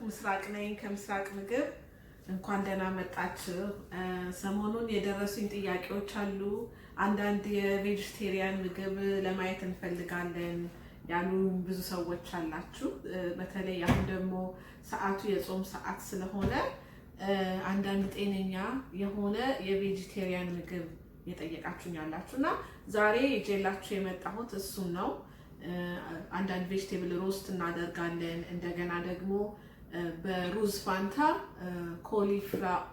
ምስራቅ ነኝ ከምስራቅ ምግብ እንኳን ደህና መጣችሁ። ሰሞኑን የደረሱኝ ጥያቄዎች አሉ። አንዳንድ የቬጂቴሪያን ምግብ ለማየት እንፈልጋለን ያሉ ብዙ ሰዎች አላችሁ። በተለይ አሁን ደግሞ ሰዓቱ የጾም ሰዓት ስለሆነ አንዳንድ ጤነኛ የሆነ የቬጂቴሪያን ምግብ የጠየቃችሁኝ ያላችሁና ዛሬ ይዤላችሁ የመጣሁት እሱን ነው። አንዳንድ ቬጂቴብል ሮስት እናደርጋለን። እንደገና ደግሞ በሩዝ ፋንታ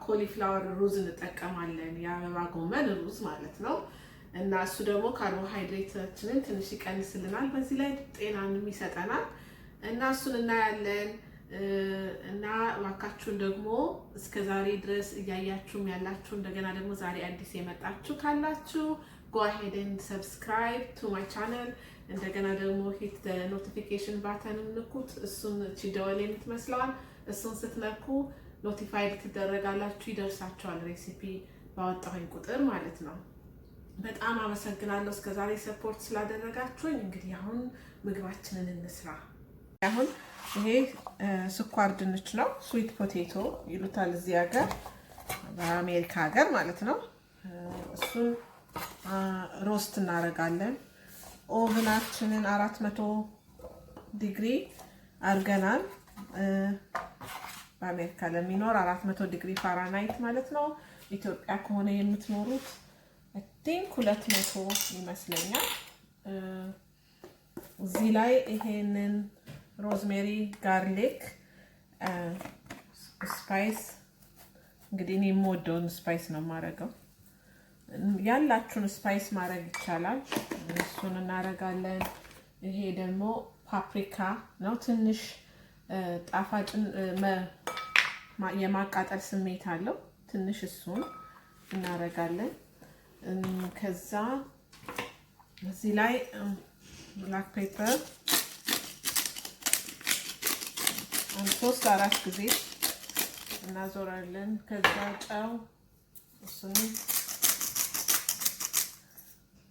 ኮሊፍላወር ሩዝ እንጠቀማለን። የአበባ ጎመን ሩዝ ማለት ነው። እና እሱ ደግሞ ካርቦሃይድሬታችንን ትንሽ ይቀንስልናል፣ በዚህ ላይ ጤናንም ይሰጠናል። እና እሱን እናያለን። እና እባካችሁን ደግሞ እስከ ዛሬ ድረስ እያያችሁም ያላችሁ እንደገና ደግሞ ዛሬ አዲስ የመጣችሁ ካላችሁ go ahead and subscribe to my channel። እንደገና ደግሞ hit the notification button ንኩት። እሱን ደወል የምትመስለዋል እሱን ስትነኩ ኖቲፋይድ ትደረጋላችሁ፣ ይደርሳችኋል ሬሲፒ ባወጣሁኝ ቁጥር ማለት ነው። በጣም አመሰግናለሁ እስከዛሬ ሰፖርት ስላደረጋችሁኝ። እንግዲህ አሁን ምግባችንን እንስራ። አሁን ይሄ ስኳር ድንች ነው፣ ስዊት ፖቴቶ ይሉታል እዚህ ሀገር፣ በአሜሪካ ሀገር ማለት ነው። እሱን ሮስት እናደርጋለን። ኦቭናችንን 400 ዲግሪ አድርገናል። በአሜሪካ ለሚኖር 400 ዲግሪ ፋራናይት ማለት ነው። ኢትዮጵያ ከሆነ የምትኖሩት አይ ቲንክ 200 ይመስለኛል። እዚህ ላይ ይሄንን ሮዝሜሪ ጋርሊክ ስፓይስ እንግዲህ እኔ የምወደውን ስፓይስ ነው የማደርገው። ያላችሁን ስፓይስ ማድረግ ይቻላል። እሱን እናደርጋለን። ይሄ ደግሞ ፓፕሪካ ነው፣ ትንሽ ጣፋጭ የማቃጠል ስሜት አለው ትንሽ፣ እሱን እናደርጋለን። ከዛ እዚህ ላይ ብላክ ፔፐር 3-4 ጊዜ እናዞራለን። ከዛ ጨው እሱን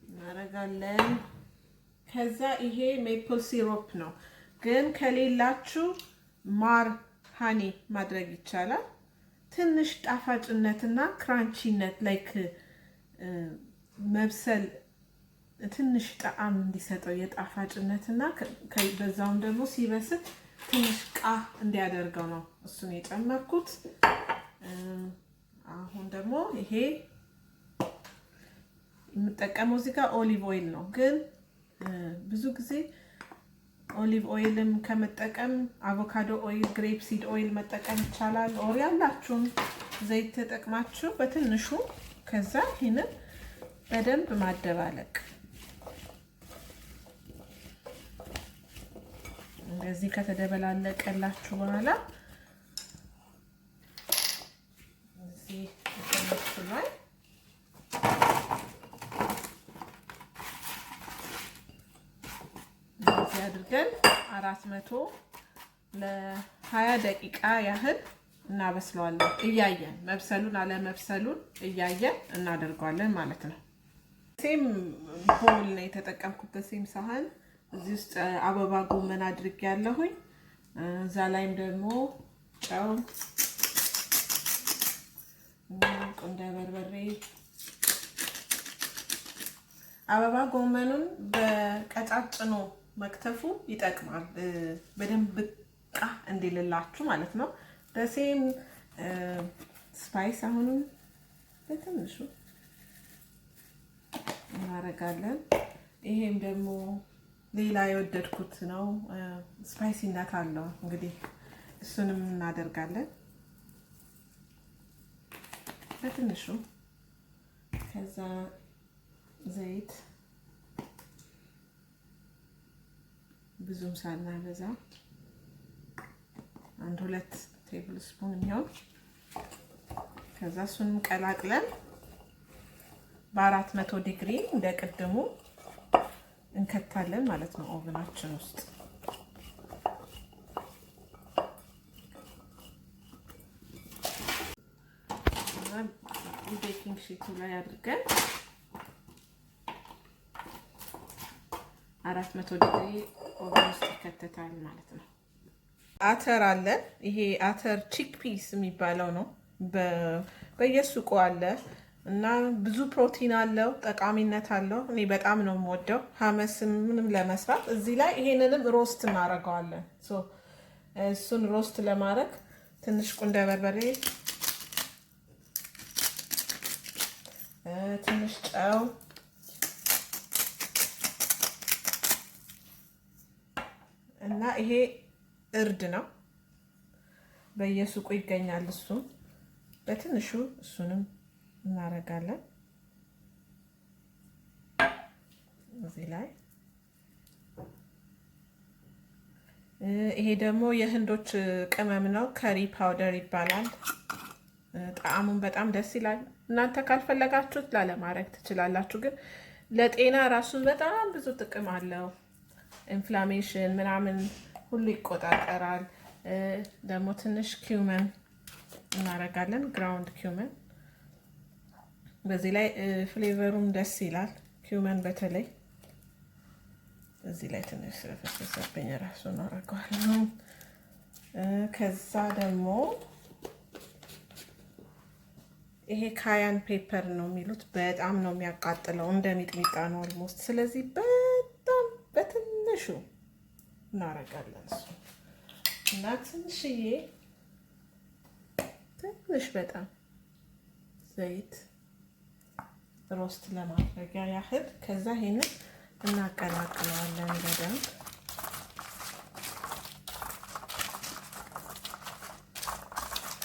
እናደርጋለን። ከዛ ይሄ ሜፕል ሲሮፕ ነው፣ ግን ከሌላችሁ ማር ሃኒ ማድረግ ይቻላል። ትንሽ ጣፋጭነትና ክራንቺነት ላይክ መብሰል ትንሽ ጣዕም እንዲሰጠው የጣፋጭነትና በዛውም ደግሞ ሲበስል ትንሽ ቃ እንዲያደርገው ነው እሱን የጨመርኩት። አሁን ደግሞ ይሄ የምጠቀመው እዚህ ጋር ኦሊቭ ኦይል ነው፣ ግን ብዙ ጊዜ ኦሊቭ ኦይልም ከመጠቀም አቮካዶ ኦይል፣ ግሬፕ ሲድ ኦይል መጠቀም ይቻላል። ኦር ያላችሁን ዘይት ተጠቅማችሁ በትንሹ ከዛ ይሄንን በደንብ ማደባለቅ። እንደዚህ ከተደበላለቀላችሁ በኋላ እዚህ ላይ እንደዚህ አድርገን 400 ለ20 ደቂቃ ያህል እናበስለዋለን። እያየን መብሰሉን አለመብሰሉን እያየን እናደርገዋለን ማለት ነው። ሴም ቦል ነው የተጠቀምኩት፣ ሴም ሳህን። እዚህ ውስጥ አበባ ጎመን አድርጌያለሁኝ። እዛ ላይም ደግሞ ጨው፣ ቁንደ በርበሬ። አበባ ጎመኑን በቀጫጭኑ መክተፉ ይጠቅማል፣ በደንብ ቃ እንዲልላችሁ ማለት ነው። በሴም ስፓይስ አሁንም በትንሹ እናደርጋለን። ይሄም ደግሞ ሌላ የወደድኩት ነው፣ ስፓይሲነት አለው። እንግዲህ እሱንም እናደርጋለን በትንሹ። ከዛ ዘይት ብዙም ሳናበዛ 1-2 ቴብል ስፑን የሚሆን። ከዛ እሱንም ቀላቅለን በ400 ዲግሪ እንደ ቅድሙ እንከታለን ማለት ነው ኦቨናችን ውስጥ። ቤኪንግ ሺቱ ላይ አድርገን 400 ዲግሪ ኦቨን ውስጥ ይከተታል ማለት ነው። አተር አለ። ይሄ አተር ቺክ ፒስ የሚባለው ነው። በየሱቁ አለ እና ብዙ ፕሮቲን አለው፣ ጠቃሚነት አለው። እኔ በጣም ነው የምወደው። ሀመስም ምንም ለመስራት እዚህ ላይ ይሄንንም ሮስት እናደርገዋለን። እሱን ሮስት ለማድረግ ትንሽ ቁንደ በርበሬ፣ ትንሽ ጨው እና ይሄ እርድ ነው። በየሱቁ ይገኛል። እሱም በትንሹ እሱንም እናደርጋለን እዚህ ላይ። ይሄ ደግሞ የህንዶች ቅመም ነው። ከሪ ፓውደር ይባላል። ጣዕሙን በጣም ደስ ይላል። እናንተ ካልፈለጋችሁት ላለማድረግ ትችላላችሁ፣ ግን ለጤና ራሱ በጣም ብዙ ጥቅም አለው። ኢንፍላሜሽን ምናምን ሁሉ ይቆጣጠራል። ደግሞ ትንሽ ኪውመን እናደርጋለን፣ ግራውንድ ኪውመን። በዚህ ላይ ፍሌቨሩም ደስ ይላል። ኪውመን በተለይ እዚህ ላይ ትንሽ ስለፈሰሰብኝ ራሱ እናደርገዋለሁ። ከዛ ደግሞ ይሄ ካያን ፔፐር ነው የሚሉት። በጣም ነው የሚያቃጥለው፣ እንደ ሚጥሚጣ ነው ኦልሞስት። ስለዚህ በጣም በትንሹ እናደርጋለን እሱ እና ትንሽ በጣም ዘይት ሮስት ለማድረጊያ ያህል። ከዛ ይሄንን እናቀላቅለዋለን በደንብ።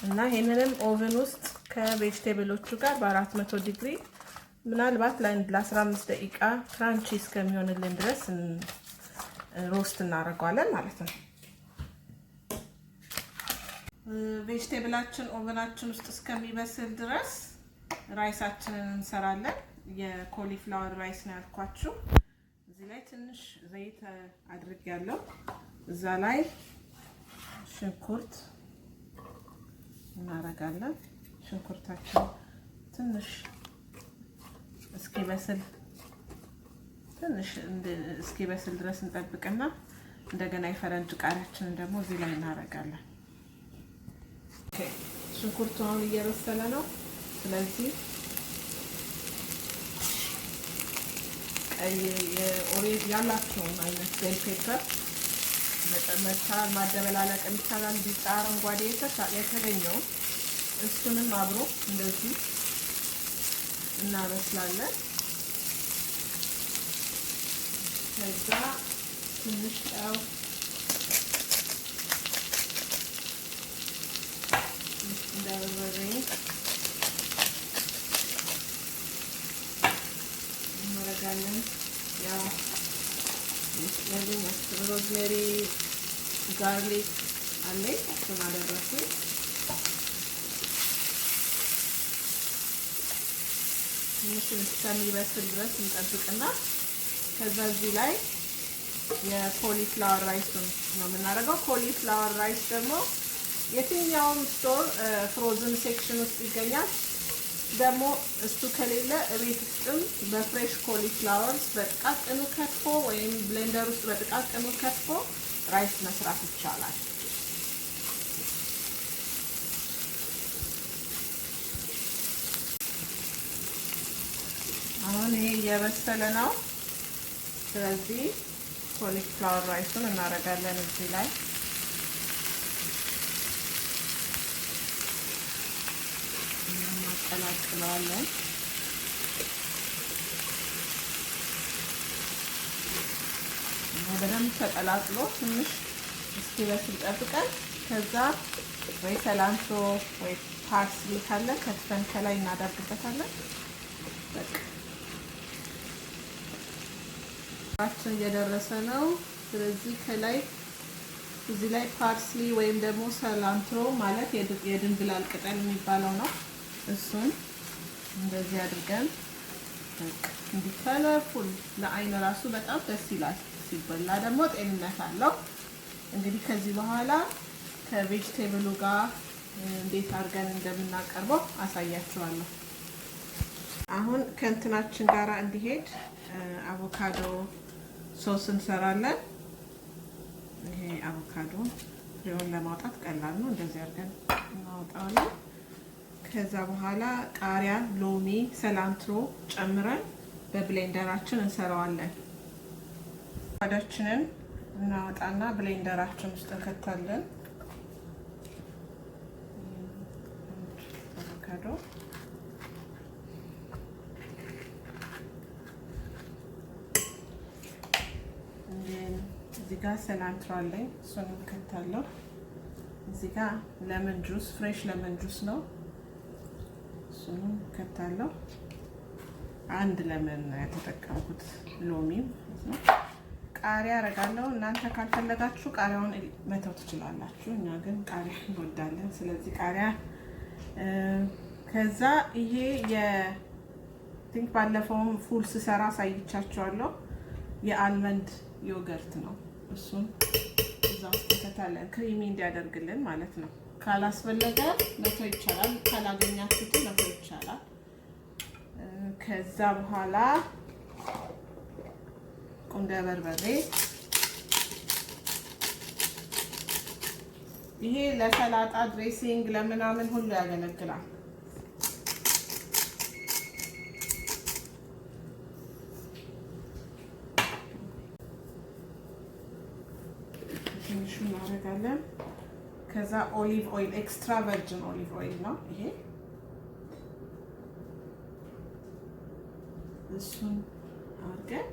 እና ይሄንንም ኦቨን ውስጥ ከቬጅቴብሎቹ ጋር በ400 ዲግሪ ምናልባት ለ15 ደቂቃ ክራንቺ እስከሚሆንልን ድረስ ሮስት እናደርገዋለን ማለት ነው። ቬጅቴብላችን ኦቨናችን ውስጥ እስከሚበስል ድረስ ራይሳችንን እንሰራለን። የኮሊፍላወር ራይስ ነው ያልኳችሁ። እዚህ ላይ ትንሽ ዘይት አድርጌያለሁ። እዛ ላይ ሽንኩርት እናደርጋለን። ሽንኩርታችን ትንሽ እስኪበስል ድረስ እንጠብቅና እንደገና የፈረንጅ ቃሪያችንን ደግሞ እዚህ ላይ እናደርጋለን። ሽንኩርቱ አሁን እየበሰለ ነው። ስለዚህ ቀይ የኦሬንጅ ያላቸውን አይነት ቤል ፔፐር መጨመር ይቻላል፣ ማደበላለቅ ይቻላል። ቢጫ፣ አረንጓዴ የተገኘውን እሱንም አብሮ እንደዚህ እናበስላለን። ከዛ ትንሽ ጨው፣ በርበሬ እናደርጋለን። ያው ሮዝሜሪ፣ ጋርሊክ አለኝ እሱን አደረኩኝ። ትንሽ እስከሚበስል ድረስ እንጠብቅና ከዛ እዚህ ላይ የኮሊፍላወር ራይሱን ነው የምናደርገው። ኮሊፍላወር ራይስ ደግሞ የትኛውም ስቶር ፍሮዝን ሴክሽን ውስጥ ይገኛል። ደግሞ እሱ ከሌለ እቤት ውስጥም በፍሬሽ ኮሊፍላወር በጥቃቅኑ ከትፎ ወይም ብሌንደር ውስጥ በጥቃቅኑ ከትፎ ራይስ መስራት ይቻላል። አሁን ይሄ እየበሰለ ነው። ስለዚህ ኮሊፍላወር ራይሱን እናደርጋለን እዚህ ላይ። እናቀላቅለዋለን። በደንብ ተቀላቅሎ ትንሽ እስኪበስል ጠብቀን ከዛ ወይ ሰላንትሮ ወይ ፓርስሊ ካለ ከትፈን ከላይ እናደርግበታለን። በቃ አችን እየደረሰ ነው። ስለዚህ ከላይ እዚህ ላይ ፓርስሊ ወይም ደግሞ ሰላንትሮ ማለት የድንብላል ቅጠል የሚባለው ነው። እሱን እንደዚህ አድርገን በቃ እንዲከለፉል ለአይን ራሱ በጣም ደስ ይላል። ሲበላ ደግሞ ጤንነት አለው። እንግዲህ ከዚህ በኋላ ከቬጅቴብሉ ጋር እንዴት አድርገን እንደምናቀርበው አሳያችኋለሁ። አሁን ከእንትናችን ጋር እንዲሄድ አቮካዶ ሶስ እንሰራለን። ይሄ አቮካዶ ፍሬውን ለማውጣት ቀላል ነው። እንደዚህ አድርገን እናወጣዋለን። ከዛ በኋላ ቃሪያ፣ ሎሚ፣ ሰላንትሮ ጨምረን በብሌንደራችን እንሰራዋለን። አዳችንን እናወጣና ብሌንደራችን ውስጥ እንከታለን። አቮካዶ እዚህ ጋር ሰላንትሮ አለኝ፣ እሱን እንከታለሁ። እዚህ ጋር ለመን ጁስ፣ ፍሬሽ ለመን ጁስ ነው፣ እሱን እንከታለሁ። አንድ ለመን የተጠቀምኩት ሎሚ ነው። ቃሪያ አረጋለሁ። እናንተ ካልፈለጋችሁ ቃሪያውን መተው ትችላላችሁ። እኛ ግን ቃሪያ እንወዳለን፣ ስለዚህ ቃሪያ። ከዛ ይሄ ቲንክ ባለፈውም ፉል ስሰራ አሳይቻችኋለሁ። የአልመንድ ዮገርት ነው። እሱን እዛ ውስጥ እንከታለን፣ ክሪሚ እንዲያደርግልን ማለት ነው። ካላስፈለገ መተው ይቻላል፣ ካላገኛችሁት መተው ይቻላል። ከዛ በኋላ ቁንደ በርበሬ፣ ይሄ ለሰላጣ ድሬሲንግ ለምናምን ሁሉ ያገለግላል። ትንሹ እናደርጋለን። ከዛ ኦሊቭ ኦይል፣ ኤክስትራ ቨርጅን ኦሊቭ ኦይል ነው ይሄ። እሱን አድርገን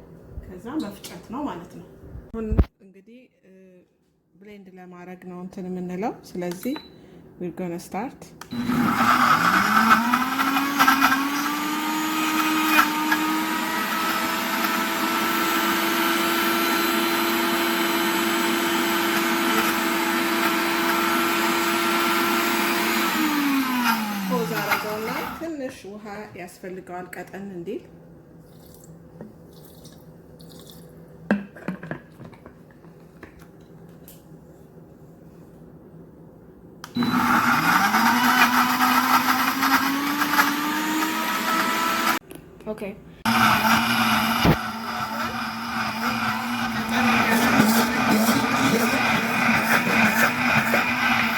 ከዛ መፍጨት ነው ማለት ነው። አሁን እንግዲህ ብሌንድ ለማድረግ ነው እንትን የምንለው። ስለዚህ we're gonna start ፖዝ አደረገውና ትንሽ ውሃ ያስፈልገዋል ቀጠን እንዲል። Okay.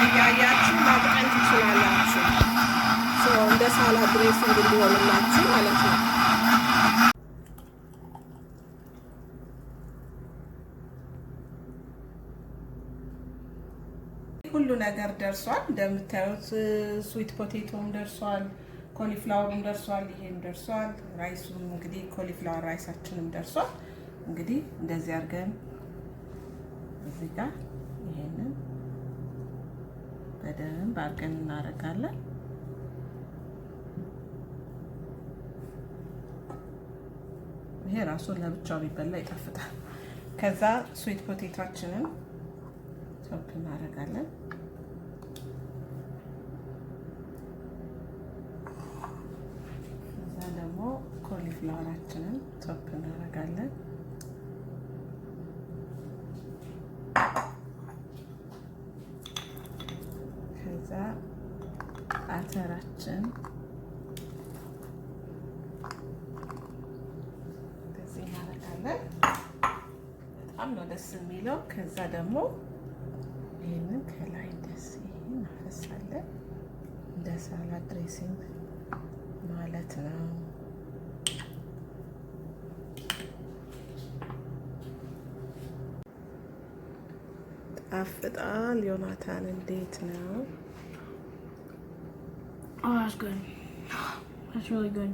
እያያችሁ ማብቀል ትችላላችሁ። እንደ ሳላድ ድሬሲንግ እንዲሆንላችሁ ማለት ነው። ሁሉ ነገር ደርሷል። እንደምታዩት ስዊት ፖቴቶም ደርሷል፣ ኮሊፍላወሩም ደርሷል፣ ይሄም ደርሷል። ራይሱም እንግዲህ ኮሊፍላወር ራይሳችንም ደርሷል። እንግዲህ እንደዚህ አድርገን እዚህ ጋር ይሄንን በደንብ አድርገን እናደርጋለን። ይሄ ራሱ ለብቻው ቢበላ ይጣፍጣል። ከዛ ስዊት ፖቴቶአችንን ቶፕ እናደርጋለን። ከዛ ደግሞ ኮሊፍላወራችንን ቶፕ እናደርጋለን። ከዛ አተራችን እንደዚህ እናደርጋለን። በጣም ነው ደስ የሚለው። ከዛ ደግሞ ይሄንን ከላይ እንደዚህ እናፈሳለን፣ እንደ ሳላድ ድሬሲንግ ማለት ነው። ጣፍጣል። ዮናታን እንዴት ነው? Oh, that's good. That's really good.